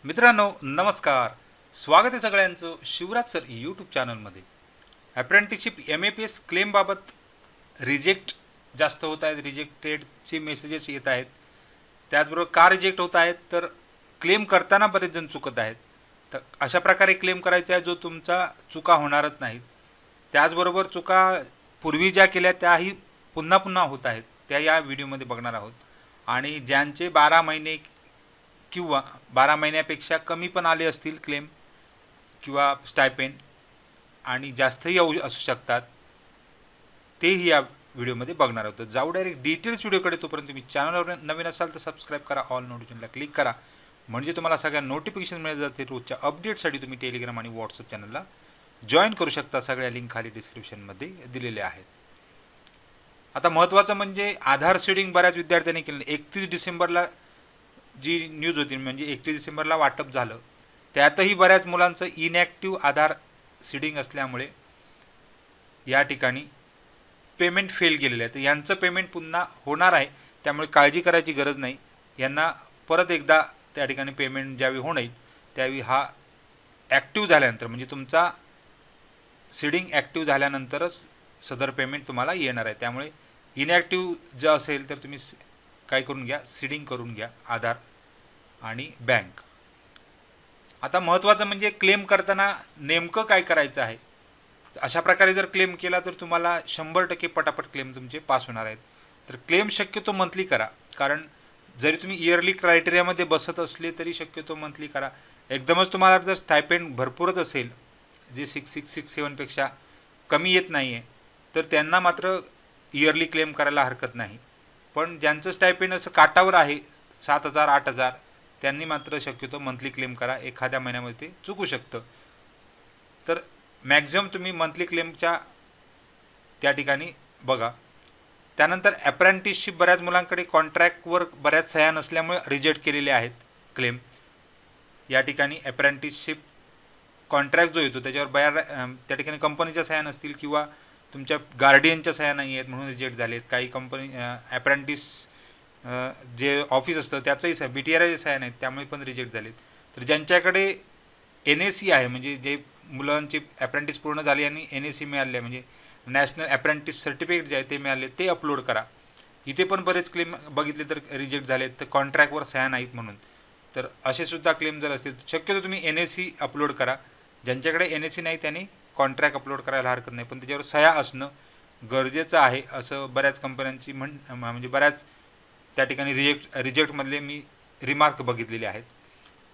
मित्रांनो नमस्कार. स्वागत आहे सगळ्यांचं शिवराज सर यूट्यूब चॅनलमध्ये. अप्रेंटिसशिप MAPS क्लेमबाबत रिजेक्ट जास्त होत आहेत, रिजेक्टेडचे मेसेजेस येत आहेत. त्याचबरोबर का रिजेक्ट होत आहेत तर क्लेम करताना बरेच जण चुकत आहेत. तर अशा प्रकारे क्लेम करायचा आहे जो तुमचा चुका होणारच नाहीत. त्याचबरोबर चुका पूर्वी ज्या केल्या त्याही पुन्हा पुन्हा होत आहेत, त्या या व्हिडिओमध्ये बघणार आहोत. आणि ज्यांचे 12 महिने किंवा 12 महिन्यापेक्षा कमी पण आले असतील क्लेम किंवा स्टायपेंड आणि जास्तही असू शकतात, तेही या व्हिडिओमध्ये बघणार आहोत. जाऊ डायरेक्ट डिटेल्स व्हिडिओकडे. तोपर्यंत तुम्ही चॅनलवर नवीन असाल तर सबस्क्राईब करा, ऑल नोटिफिकेशनला क्लिक करा, म्हणजे तुम्हाला सगळ्या नोटिफिकेशन मिळत जाते. रोजच्या अपडेटसाठी तुम्ही टेलिग्राम आणि व्हॉट्सअप चॅनलला जॉईन करू शकता. सगळ्या लिंक खाली डिस्क्रिप्शनमध्ये दिलेल्या आहेत. आता महत्त्वाचं म्हणजे आधार सीडिंग बऱ्याच विद्यार्थ्यांनी केलं. 31 डिसेंबरला जी न्यूज होती, म्हणजे 31 डिसेंबरला वाटप झालं, त्यातही बऱ्याच मुलांचं इनॅक्टिव्ह आधार सीडिंग असल्यामुळे या ठिकाणी पेमेंट फेल गेलेलं आहे. तर यांचं पेमेंट पुन्हा होणार आहे, त्यामुळे काळजी करायची गरज नाही. यांना परत एकदा त्या ठिकाणी पेमेंट ज्यावेळी होणार त्यावेळी हा ॲक्टिव्ह झाल्यानंतर, म्हणजे तुमचा सीडिंग ॲक्टिव्ह झाल्यानंतरच सदर पेमेंट तुम्हाला येणार आहे. त्यामुळे इनॅक्टिव्ह जर असेल तर तुम्ही काय करून घ्या, सीडिंग करून घ्या आधार आणि बँक. आता महत्त्वाचं म्हणजे क्लेम करताना नेमकं काय करायचं आहे. अशा प्रकारे जर क्लेम केला तर तुम्हाला 100% पटापट क्लेम तुमचे पास होणार आहेत. तर क्लेम शक्यतो मंथली करा, कारण जरी तुम्ही इयरली क्रायटेरियामध्ये बसत असले तरी शक्यतो मंथली करा. एकदमच तुम्हाला जर स्टायपेंड भरपूरच असेल, जे 6667पेक्षा कमी येत नाही आहे, तर त्यांना मात्र इयरली क्लेम करायला हरकत नाही. पण ज्यांचं स्टायपेंड असं काटावर आहे 7000 8000, त्यांनी मात्र शक्यतो मंथली क्लेम करा. एखाद्या महिन्यामध्ये ते चुकू शकतं. तर मॅक्झिमम तुम्ही मंथली क्लेमच्या त्या ठिकाणी बघा. त्यानंतर अप्रेंटिसशिप बऱ्याच मुलांकडे कॉन्ट्रॅक्टवर बऱ्याच सह्या नसल्यामुळे रिजेक्ट केलेले आहेत क्लेम. या ठिकाणी अप्रेंटिसशिप कॉन्ट्रॅक्ट जो येतो त्याच्यावर त्या ठिकाणी कंपनीच्या सह्या नसतील किंवा तुमच्या गार्डियनच्या सह्या नाही आहेत म्हणून रिजेक्ट झालेत. काही कंपनी अप्रेंटिस जे ऑफिस असतं त्याचंही BTRA सह्या नाहीत, त्यामुळे पण रिजेक्ट झालेत. तर ज्यांच्याकडे NAC आहे, म्हणजे जे मुलांची अप्रेंटिस पूर्ण झाली आणि NAC मिळाले आहे, म्हणजे नॅशनल अप्रेंटिस सर्टिफिकेट जे आहे ते मिळाले, ते अपलोड करा. इथे पण बरेच क्लेम बघितले तर रिजेक्ट झालेत, तर कॉन्ट्रॅक्टवर सह्या नाहीत म्हणून. तर असे सुद्धा क्लेम जर असतील शक्यतो तुम्ही NAC अपलोड करा. ज्यांच्याकडे NAC नाही त्यांनी कॉन्ट्रॅक्ट अपलोड करायला हरकत नाही, पण त्याच्यावर सह्या असणं गरजेचं आहे, असं बऱ्याच कंपन्यांची म्हणजे बऱ्याच त्या ठिकाणी रिजेक्टमधले मी रिमार्क बघितलेले आहेत.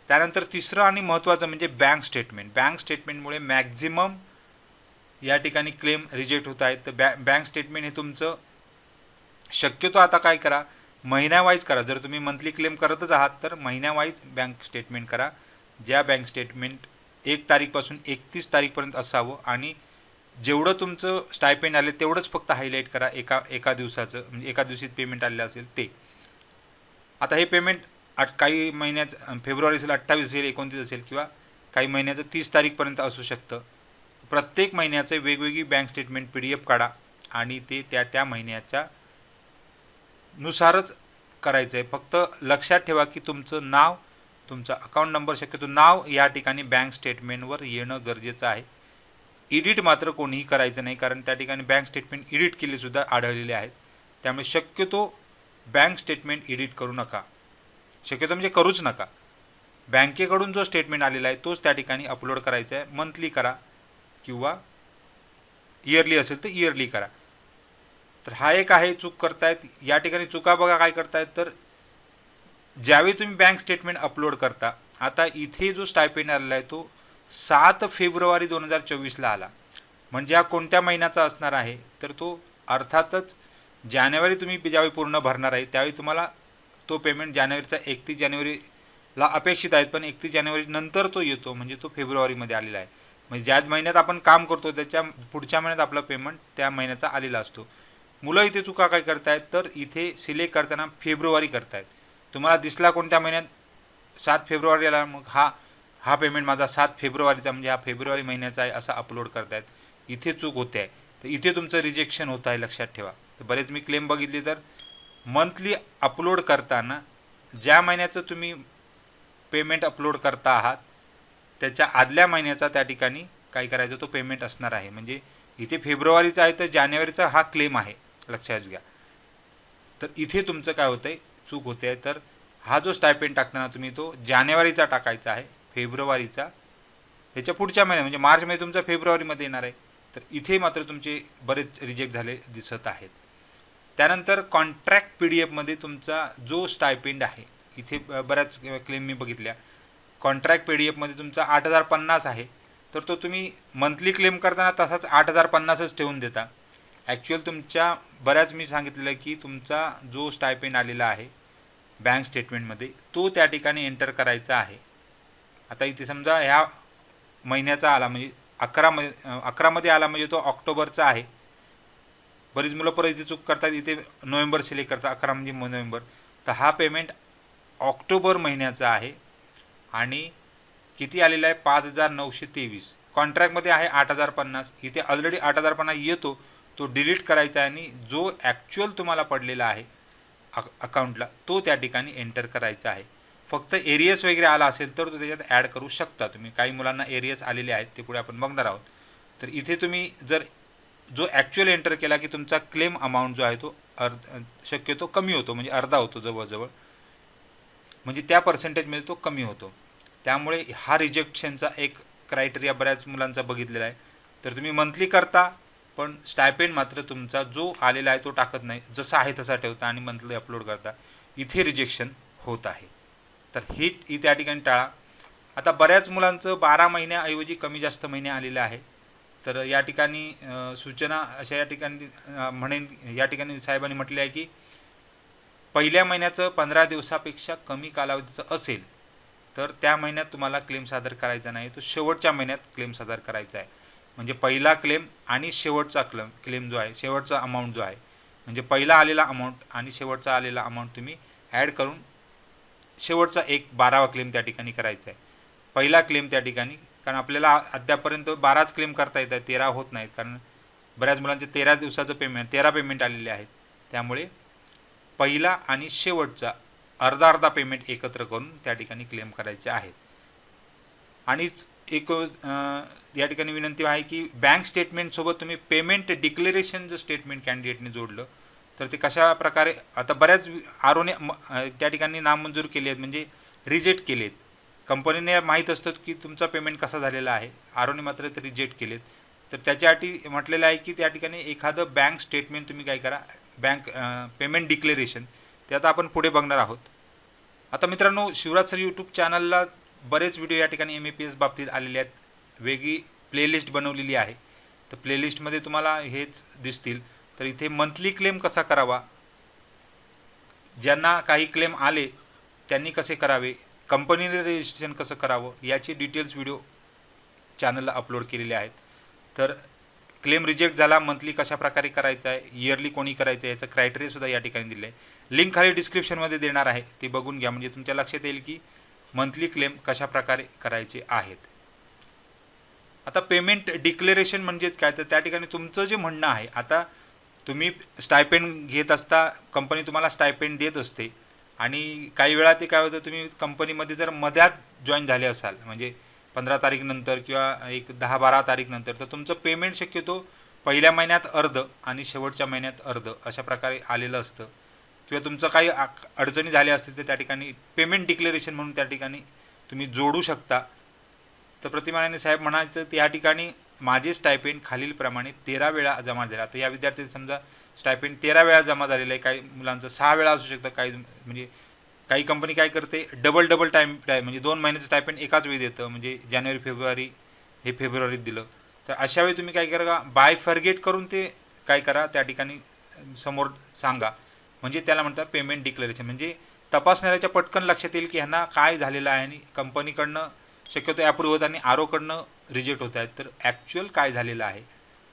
त्यानंतर तिसरं आणि महत्त्वाचं म्हणजे बँक स्टेटमेंट. बँक स्टेटमेंटमुळे मॅक्झिमम या ठिकाणी क्लेम रिजेक्ट होत आहेत. तर बँक स्टेटमेंट हे तुमचं शक्यतो आता काय करा, महिन्यावाईज करा. जर तुम्ही मंथली क्लेम करतच आहात तर महिन्यावाईज बँक स्टेटमेंट करा. ज्या बँक स्टेटमेंट 1 तारीखपासून 31 तारीखपर्यंत असावं आणि जेवढं तुमचं स्टायपेंड आले तेवढंच फक्त हायलाईट करा. एका दिवसाचं, म्हणजे एका दिवशीत पेमेंट आलेलं असेल ते. आता हे पेमेंट काही महिन्यात फेब्रुवारी असेल, 28 असेल, 29 असेल, किंवा काही महिन्याचं 30 तारीखपर्यंत असू शकतं. प्रत्येक महिन्याचं वेगवेगळी बँक स्टेटमेंट PDF काढा आणि ते त्या महिन्याच्या नुसारच करायचं आहे. फक्त लक्षात ठेवा की तुमचं नाव, तुमचा अकाउंट नंबर, शक्यतो नाव या ठिकाणी बँक स्टेटमेंटवर येणं गरजेचं आहे. एडिट मात्र कोणीही करायचं नाही, कारण त्या ठिकाणी बँक स्टेटमेंट एडिट केलेसुद्धा आढळलेले आहेत. त्यामुळे शक्यतो बँक स्टेटमेंट एडिट करू नका. शक्यतो म्हणजे करूच नका. बँकेकडून जो स्टेटमेंट आलेला आहे तोच त्या ठिकाणी अपलोड करायचा आहे. मंथली करा किंवा इयरली असेल तर इयरली करा. तर हा एक आहे चूक करतायत. या ठिकाणी चुका बघा काय करतायत, तर ज्यावेळी तुम्ही बँक स्टेटमेंट अपलोड करता, आता इथे जो स्टायपेंड आलेला आहे तो 7 फेब्रुवारी 2024ला आला. म्हणजे हा कोणत्या महिन्याचा असणार आहे, तर तो अर्थातच जानेवारी तुम्ही ज्यावेळी पूर्ण भरणार आहे त्यावेळी तुम्हाला तो पेमेंट जानेवारीचा 31 जानेवारीला अपेक्षित आहे, पण 31 जानेवारी नंतर तो येतो, म्हणजे तो फेब्रुवारीमध्ये आलेला आहे. म्हणजे ज्या महिन्यात आपण काम करतो त्याच्या पुढच्या महिन्यात आपला पेमेंट त्या महिन्याचा आलेला असतो. मुलं इथे चुका काय करतायत, तर इथे सिलेक्ट करताना फेब्रुवारी करतायत. तुम्हाला दिसला कोणत्या महिन्यात 7 फेब्रुवारीला, मग हा पेमेंट माझा 7 फेब्रुवारीचा, म्हणजे हा फेब्रुवारी महिन्याचा आहे असा अपलोड करतायत. इथे चूक होते आहे. तर इथे तुमचं रिजेक्शन होत आहे, लक्षात ठेवा. तर बरेच मी क्लेम बघितले तर मंथली अपलोड करताना ज्या महिन्याचं तुम्ही पेमेंट अपलोड करता आहात त्याच्या आदल्या महिन्याचा त्या ठिकाणी काय करायचं तो पेमेंट असणार आहे. म्हणजे इथे फेब्रुवारीचा आहे तर जानेवारीचा हा क्लेम आहे, लक्षात घ्या. तर इथे तुमचं काय होतंय, चूक होते आहे. तर हा जो स्टायपेंड टाकताना तुम्ही तो जानेवारीचा टाकायचा आहे, फेब्रुवारीचा ह्याच्या पुढच्या महिन्यात म्हणजे मार्चमध्ये तुमचा फेब्रुवारीमध्ये येणार आहे. तर इथे मात्र तुमचे बरेच रिजेक्ट झाले दिसत आहेत. त्यानंतर कॉन्ट्रॅक्ट PDF तुमचा जो स्टायपेंड आहे, इथे बऱ्याच क्लेम मी बघितल्या, कॉन्ट्रॅक्ट PDF तुमचा 8,050 आहे. तर तो तुम्ही मंथली क्लेम करताना तसाच 8,050च ठेवून देता. ॲक्च्युअल तुमच्या बऱ्याच मी सांगितलेलं की तुमचा जो स्टायपेंड आलेला आहे बँक स्टेटमेंटमध्ये तो त्या ठिकाणी एंटर करायचा आहे. आता इथे समजा ह्या महिन्याचा आला म्हणजे 11मध्ये आला म्हणजे तो ऑक्टोबरचा आहे. बरीच मुलं परत इथे चूक करतात, इथे नोव्हेंबर सिलेक्ट करतात, 11 म्हणजे नोव्हेंबर. तर हा पेमेंट ऑक्टोबर महिन्याचा आहे आणि किती आलेला आहे 5,923. कॉन्ट्रॅक्टमध्ये आहे 8,050. इथे ऑलरेडी 8,050 येतो, तो डिलीट करायचा आहे आणि जो ॲक्च्युअल तुम्हाला पडलेला आहे अकाउंटला तो त्या ठिकाणी एंटर करायचा आहे. फक्त एरियस वगैरे आला असेल तर तो त्याच्यात ॲड करू शकता तुम्ही. काही मुलांना एरियस आलेले आहेत ते पुढे आपण बघणार आहोत. तर इथे तुम्ही जर जो ॲक्च्युअल एंटर केला की तुमचा क्लेम अमाऊंट जो आहे तो शक्यतो कमी होतो, म्हणजे अर्धा होतो जवळजवळ, म्हणजे त्या पर्सेंटेजमध्ये तो कमी होतो. त्यामुळे हा रिजेक्शनचा एक क्रायटेरिया बऱ्याच मुलांचा बघितलेला आहे. तर तुम्ही मंथली करता पण स्टायपेंड मात्र तुमचा जो आलेला आहे तो टाकत नाही, जसा आहे तसा ठेवता आणि मंथली अपलोड करता, इथे रिजेक्शन होत आहे. तर ही त्या ठिकाणी टाळा. आता बऱ्याच मुलांचं 12 महिन्याऐवजी कमी जास्त महिने आलेले आहे. तर या ठिकाणी सूचना अशा या ठिकाणी म्हणेन, या ठिकाणी साहेबांनी म्हटले आहे की पहिल्या महिन्याचं 15 दिवसापेक्षा कमी कालावधीचं असेल तर त्या महिन्यात तुम्हाला क्लेम सादर करायचा नाही, तो शेवटच्या महिन्यात क्लेम सादर करायचा आहे. म्हणजे पहिला क्लेम आणि शेवटचा क्लेम जो आहे, शेवटचा अमाऊंट जो आहे, म्हणजे पहिला आलेला अमाऊंट आणि शेवटचा आलेला अमाऊंट तुम्ही ॲड करून शेवटचा एक 12वा क्लेम त्या ठिकाणी करायचा आहे. पहिला क्लेम त्या ठिकाणी, कारण आपल्याला अद्यापर्यंत 12च क्लेम करता येतात, 13 होत नाहीत, कारण बऱ्याच मुलांचे 13 दिवसाचं पेमेंट 13 पेमेंट आलेले आहेत. त्यामुळे पहिला आणि शेवटचा अर्धा पेमेंट एकत्र करून त्या ठिकाणी क्लेम करायचे आहेत. आणि एक या ठिकाणी विनंती आहे की बँक स्टेटमेंटसोबत तुम्ही पेमेंट डिक्लेरेशन जर स्टेटमेंट कॅन्डिडेटने जोडलं तर ते कशा प्रकारे, आता बऱ्याच आरोने त्या ठिकाणी नामंजूर केले आहेत, म्हणजे रिजेक्ट केलेत. कंपनीने माहीत असतं की तुमचा पेमेंट कसा झालेला आहे, आरोने मात्र ते रिजेक्ट केलेत. तर त्याच्यासाठी म्हटलेलं आहे की त्या ठिकाणी एखादं बँक स्टेटमेंट तुम्ही काय करा, बँक पेमेंट डिक्लेरेशन, ते आता आपण पुढे बघणार आहोत. आता मित्रांनो, शिवराज सर यूट्यूब चॅनलला बरेच व्हिडिओ या ठिकाणी MAPS बाबतीत आलेले आहेत. वेगळी प्लेलिस्ट बनवलेली आहे. तर प्लेलिस्टमध्ये तुम्हाला हेच दिसतील. तर इथे मंथली क्लेम कसा करावा, ज्यांना काही क्लेम आले त्यांनी कसे करावे, कंपनीने रजिस्ट्रेशन कसं करावं, याचे डिटेल्स व्हिडिओ चॅनलला अपलोड केलेले आहेत. तर क्लेम रिजेक्ट झाला मंथली कशा प्रकारे करायचा आहे, इयरली कोणी करायचं आहे, याचं क्रायटेरियासुद्धा या ठिकाणी दिलं आहे. लिंक खाली डिस्क्रिप्शनमध्ये देणार आहे, ती बघून घ्या, म्हणजे तुमच्या लक्षात येईल की मंथली क्लेम कशा प्रकारे करायचे आहेत. आता पेमेंट डिक्लेरेशन म्हणजेच काय, तर त्या ठिकाणी तुमचं जे म्हणणं आहे, आता तुम्ही स्टायपेंड घेत असता, कंपनी तुम्हाला स्टायपेंड देत असते आणि काही वेळा ते काय होतं, तुम्ही कंपनीमध्ये जर मध्यात जॉईन झाले असाल, म्हणजे 15 तारीखनंतर किंवा एक 10-12 तारीखनंतर, तर तुमचं पेमेंट शक्यतो पहिल्या महिन्यात अर्ध आणि शेवटच्या महिन्यात अर्ध अशा प्रकारे आलेलं असतं. किंवा तुमचं काही अडचणी झाल्या असतील तर त्या ठिकाणी पेमेंट डिक्लेरेशन म्हणून त्या ठिकाणी तुम्ही जोडू शकता. तर प्रतिमाने साहेब म्हणायचं, त्या ठिकाणी माझे स्टायपेंड खालीलप्रमाणे 13 वेळा जमा झाला. तर या विद्यार्थी समजा स्टायपेंड 13 वेळा जमा झालेलं आहे, काही मुलांचं 6 वेळा असू शकतं, काही म्हणजे काही कंपनी काय करते, डबल टाईम म्हणजे 2 महिन्याचं स्टायपेंड एकाच वेळी देतं, म्हणजे जानेवारी फेब्रुवारी हे फेब्रुवारीत दिलं. तर अशा वेळी तुम्ही काय करा, बाय फॉरगेट करून ते काय करा त्या ठिकाणी समोर सांगा, म्हणजे त्याला म्हणतात पेमेंट डिक्लेरेशन. म्हणजे तपासणाऱ्याच्या पटकन लक्षात येईल की ह्यांना काय झालेलं आहे आणि कंपनीकडनं शक्यतो ॲप्रूव्ह होत आणि आरोकडनं रिजेक्ट होत आहेत, तर ॲक्च्युअल काय झालेलं आहे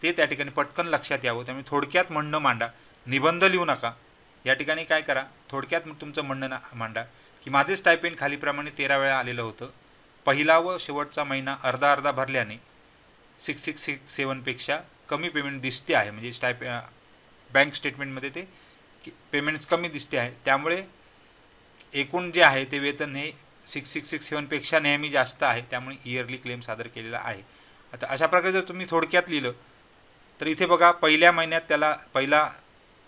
ते त्या ठिकाणी पटकन लक्षात यावं. त्यामुळे थोडक्यात म्हणणं मांडा, निबंध लिहू नका. या ठिकाणी काय करा, थोडक्यात तुमचं म्हणणं मांडा की माझे स्टायपेंड खालीप्रमाणे 13 वेळा आलेलं होतं. पहिला व शेवटचा महिना अर्धा भरल्याने 6667पेक्षा कमी पेमेंट दिसते आहे, म्हणजे बँक स्टेटमेंटमध्ये ते पेमेंट्स कमी दिसते आहे. त्यामुळे एकूण जे आहे ते वेतन हे 6667पेक्षा नेहमी जास्त आहे, त्यामुळे इयरली क्लेम सादर केलेला आहे. आता अशा प्रकारे जर तुम्ही थोडक्यात लिहिलं तर इथे बघा पहिल्या महिन्यात त्याला पहिला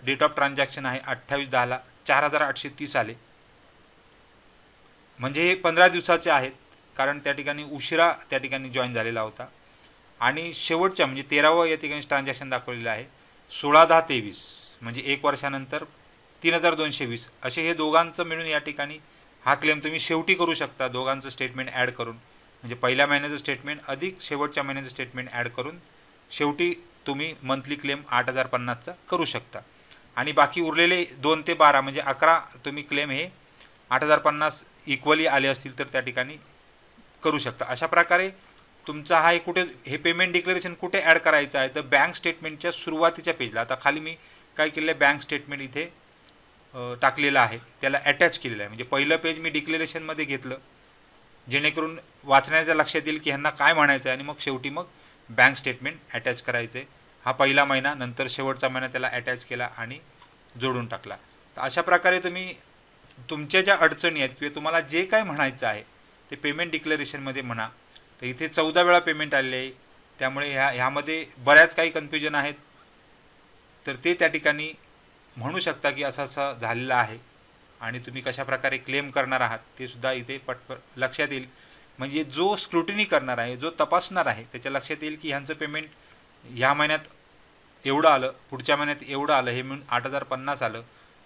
डेट ऑफ ट्रान्झॅक्शन आहे 28/10ला 4830 आले, म्हणजे हे 15 दिवसाचे आहेत, कारण त्या ठिकाणी उशिरा त्या ठिकाणी जॉईन झालेला होता. आणि शेवटच्या म्हणजे 13वं या ठिकाणी ट्रान्झॅक्शन दाखवलेलं आहे 16/10/23, म्हणजे 1 वर्षानंतर 3220. असे हे दोघांचं मिळून या ठिकाणी हा क्लेम तुम्ही शेवटी करू शकता, दोघांचं स्टेटमेंट ॲड करून, म्हणजे पहिल्या महिन्याचं स्टेटमेंट अधिक शेवटच्या महिन्याचं स्टेटमेंट ॲड करून शेवटी तुम्ही मंथली क्लेम 8050चा करू शकता. आणि बाकी उरलेले 2 ते 12 म्हणजे 11 तुम्ही क्लेम हे 8050 इक्वली आले असतील तर त्या ठिकाणी करू शकता. अशा प्रकारे तुमचा हा कुठे हे पेमेंट डिक्लेरेशन कुठे ॲड करायचं आहे तर बँक स्टेटमेंटच्या सुरुवातीच्या पेजला. आता खाली मी काय केलं आहे, बँक स्टेटमेंट इथे टाकलेलं आहे, त्याला अटॅच केलेलं आहे. म्हणजे पहिलं पेज मी डिक्लेरेशनमध्ये घेतलं जेणेकरून वाचण्याच्या लक्षात येईल की ह्यांना काय म्हणायचं आहे, आणि मग शेवटी मग बँक स्टेटमेंट अटॅच करायचं आहे. हा पहिला महिना, नंतर शेवटचा महिना त्याला अटॅच केला आणि जोडून टाकला. तर अशा प्रकारे तुम्ही तुमच्या ज्या अडचणी आहेत किंवा तुम्हाला जे काय म्हणायचं आहे ते पेमेंट डिक्लेरेशनमध्ये म्हणा. तर इथे 14 वेळा पेमेंट आलेले आहे, त्यामुळे ह्यामध्ये बऱ्याच काही कन्फ्युजन आहेत, तर ते त्या ठिकाणी म्हणू शकता की असं असं झालेलं आहे आणि तुम्ही कशाप्रकारे क्लेम करणार आहात ते सुद्धा इथे पटपट लक्षात येईल. म्हणजे जो स्क्रुटिनी करणार आहे, जो तपासणार आहे, त्याच्या लक्षात येईल की ह्यांचं पेमेंट ह्या महिन्यात एवढं आलं, पुढच्या महिन्यात एवढं आलं, हे म्हणून 8050 आलं.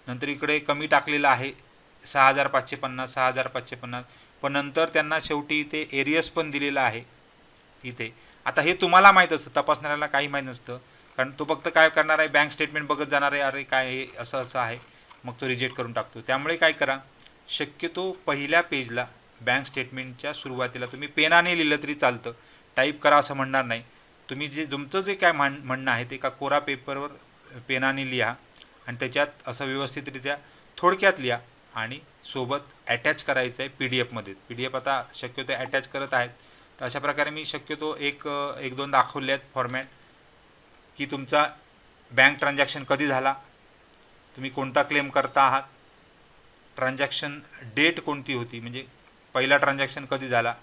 नंतर इकडे कमी टाकलेलं आहे 6550, 6550, पण नंतर त्यांना शेवटी इथे एरियस पण दिलेला आहे इथे. आता हे तुम्हाला माहीत असतं, तपासणाऱ्याला काही माहीत नसतं, कारण तो फक्त काय करणार आहे, बँक स्टेटमेंट बघत जाणार आहे, अरे काय हे असं असं आहे, मग तो रिजेक्ट करून टाकतो. त्यामुळे काय करा, शक्यतो पहिल्या पेजला बँक स्टेटमेंटच्या सुरुवातीला तुम्ही पेनाने लिहिलं तरी चालतं, टाईप करा असं म्हणणार नाही. तुम्ही जे तुमचं जे काय म्हणणं आहे ते एका कोरा पेपरवर पेनाने लिहा आणि त्याच्यात असं व्यवस्थितरित्या थोडक्यात लिहा आणि सोबत अटॅच करायचं आहे PDF पी डी एफ. आता शक्यतो अटॅच करत आहेत, तर अशा प्रकारे मी शक्यतो एक दोन दाखवले आहेत फॉर्मॅट, की तुमचा बँक ट्रान्झॅक्शन कधी झाला, तुम्ही कोणता क्लेम करता आहात, ट्रान्झॅक्शन डेट कोणती होती, म्हणजे पहिला ट्रान्झॅक्शन कधी झाला,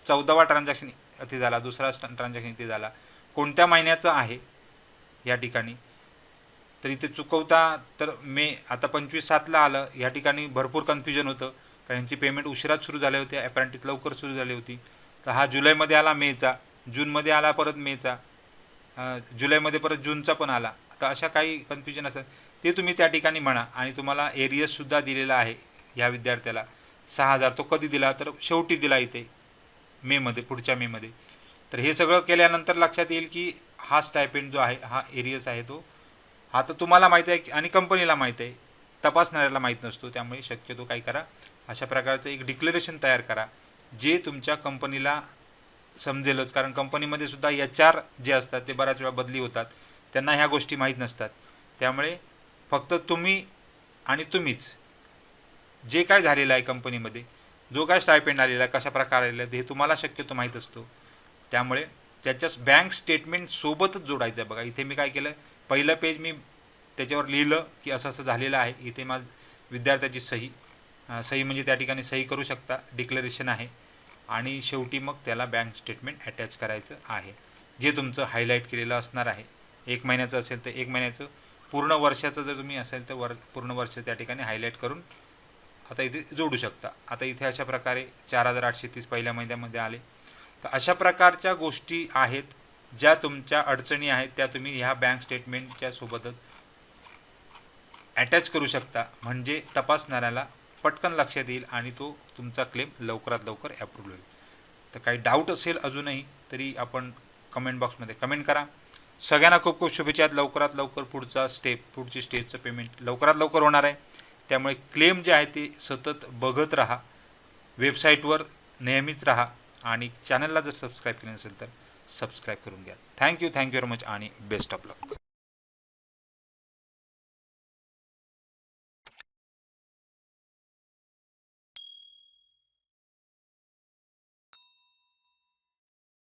14वा ट्रान्झॅक्शन इथे झाला, दुसरा ट्रान्झॅक्शन इथे झाला, कोणत्या महिन्याचं आहे या ठिकाणी. तर इथे चुकवता तर मे, आता 25/7ला आलं, या ठिकाणी भरपूर कन्फ्युजन होतं, कारण यांची पेमेंट उशिराच सुरू झाले होते, ॲपरेंटिस लवकर सुरू झाली होती. तर हा जुलैमध्ये आला मेचा, जूनमध्ये आला परत मेचा, जुलैमध्ये परत जूनचा पण आला. तर अशा काही कन्फ्युजन असतात ते तुम्ही त्या ठिकाणी म्हणा. आणि तुम्हाला एरियससुद्धा दिलेला आहे ह्या विद्यार्थ्याला 6000, तो कधी दिला तर शेवटी दिला इथे मेमध्ये, पुढच्या मेमध्ये. तर हे सगळं केल्यानंतर लक्षात येईल की हा स्टायपेंड जो आहे हा एरियस आहे, तो हा तर तुम्हाला माहीत आहे आणि कंपनीला माहीत आहे, तपासणाऱ्याला माहीत नसतो. त्यामुळे शक्यतो काय करा, अशा प्रकारचं एक डिक्लेरेशन तयार करा जे तुमच्या कंपनीला समजेलच, कारण कंपनीमध्ये सुद्धा HR जे असतात ते बऱ्याच वेळा बदली होतात, त्यांना ह्या गोष्टी माहीत नसतात. त्यामुळे फक्त तुम्ही आणि तुम्हीच जे काय झालेलं आहे कंपनीमध्ये, जो काय स्टायपेंड आलेला आहे, कशा प्रकारे आलेला आहे, हे तुम्हाला शक्यतो माहीत असतो. त्यामुळे त्याच्याच बँक स्टेटमेंट सोबतच जोडायचं आहे. बघा इथे मी काय केलं, पहिलं पेज मी त्याच्यावर लिहिलं की असं असं झालेलं आहे, इथे माझ विद्यार्थ्याची सही म्हणजे त्या ठिकाणी सही करू शकता, डिक्लेरेशन आहे, आणि शेवटी मग त्याला बँक स्टेटमेंट अटॅच करायचं आहे, जे तुमचं हायलाईट केलेलं असणार आहे. 1 महिन्याचं असेल तर 1 महिन्याचं, पूर्ण वर्षाचं जर तुम्ही असेल तर पूर्ण वर्ष त्या ठिकाणी हायलाईट करून आता इथे जोडू शकता. आता इथे अशा प्रकारे 4830 पहिल्या महिन्यामध्ये आले. तर अशा प्रकारच्या गोष्टी आहेत ज्या तुमच्या अडचणी आहेत त्या तुम्ही ह्या बँक स्टेटमेंटच्या सोबतच अटॅच करू शकता, म्हणजे तपासणाऱ्याला पटकन लक्षात येईल आणि तो तुमचा क्लेम लवकरात लवकर ॲप्रूव्ह होईल. तर काही डाऊट असेल अजूनही तरी आपण कमेंट बॉक्समध्ये कमेंट करा. सगळ्यांना खूप खूप शुभेच्छा. लवकरात लवकर पुढची स्टेजचं पेमेंट लवकरात लवकर होणार आहे. त्यामुळे क्लेम जे आहे ते सतत बघत राहा, वेबसाईटवर नेहमीच राहा, आणि चॅनलला जर सबस्क्राईब केलं नसेल तर सबस्क्राईब करून घ्या. थँक्यू व्हेरी मच आणि बेस्ट ऑफ लक.